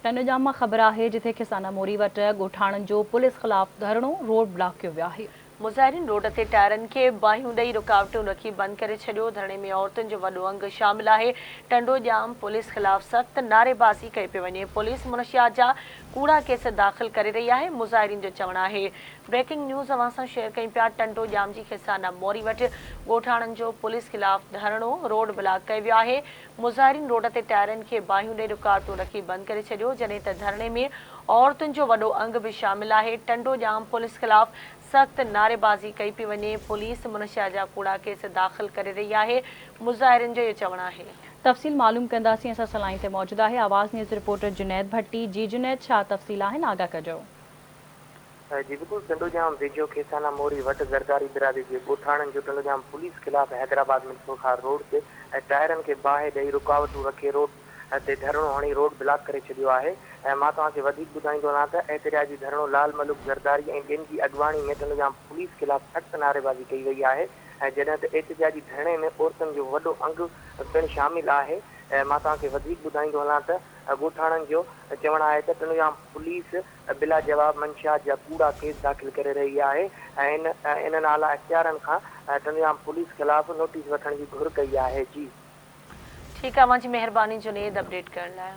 टनजाम मां ख़बर है जिथे किसाना मोरी वट ॻोठाणनि जो पुलिस ख़िलाफ़ धरणो रोड ब्लॉक कयो वियो आहे। मुज़ाहिरीन रोड ते टायरनि खे बाहियूं ॾेई रुकावटूं रखी बंदि करे छॾियो। धरणे में औरतुनि जो वॾो अंग शामिल आहे। टंडोजाम पुलिस ख़िलाफ़ सख़्त नारेबाज़ी कई पई वञे। पुलिस मुनशियात जा कूड़ा केस दाख़िल करे रही आहे। मुज़ाहिरीन जो चवणु आहे। ब्रेकिंग न्यूज़ अवां सां शेयर कई पिया। टंडोजाम जी किसाना मोरी वटि ॻोठाणनि जो पुलिस ख़िलाफ़ धरणो रोड ब्लॉक कयो वियो आहे। मुज़ाहिरीन रोड ते टायरनि खे बाहियूं ॾेई रुकावटूं रखी बंदि करे छॾियो, जॾहिं त धरणे में औरतुनि जो वॾो अंग बि शामिल आहे। टंडोजाम पुलिस ख़िलाफ़ सख़्त नारेबाज़ी कई पई वञे। पुलिस मुनशियात जा कूड़ा केस दाख़िल करे रही आहे। मुज़ाहिरीन जो इहो चवणु आहे। तफ़सील मालूम कंदासीं। असां सलाहीं ते मौजूदु आहे आवाज़ न्यूज़ रिपोर्टर जुनैद भट्टी। जी जुनैद, छा तफ़सील आहिनि, आगाह कजो। जी बिल्कुल, टंडोजाम वेझो खेसाना मोरी वट ज़रदारी बिरादरी के ॻोठाणनि जो टंडोजाम पुलिस ख़िलाफ़ हैदराबाद में सोखार रोड ते टायरनि खे बाहि ॾेई रुकावटूं रखे रोड ते धरणो हणी रोड ब्लॉक करे छॾियो आहे। मां तव्हांखे वधीक ॿुधाईंदो वञा त एतिराजी धरणो लाल मलुक ज़रदारी ऐं ॿियनि जी अॻवानी में टंडोजाम पुलिस ख़िलाफ़ सख़्त नारेबाज़ी कई वई आहे। जॾहिं त एतिराजी धरणे में औरतुनि जो वॾो अंग पिणु शामिल आहे। मां तव्हांखे वधीक ॿुधाईंदो वञा त ॻोठाणनि जो चवणु आहे त टंडोजाम पुलिस बिला जवाब मंशियात जा कूड़ा केस दाख़िल करे रही आहे ऐं इन नाला इख़्तियारनि खां टंडोजाम पुलिस ख़िलाफ़ नोटिस वठण जी घुर कई आहे। जी ठीकु आहे, मुंहिंजी महिरबानी जुनैद अपडेट करण लाइ।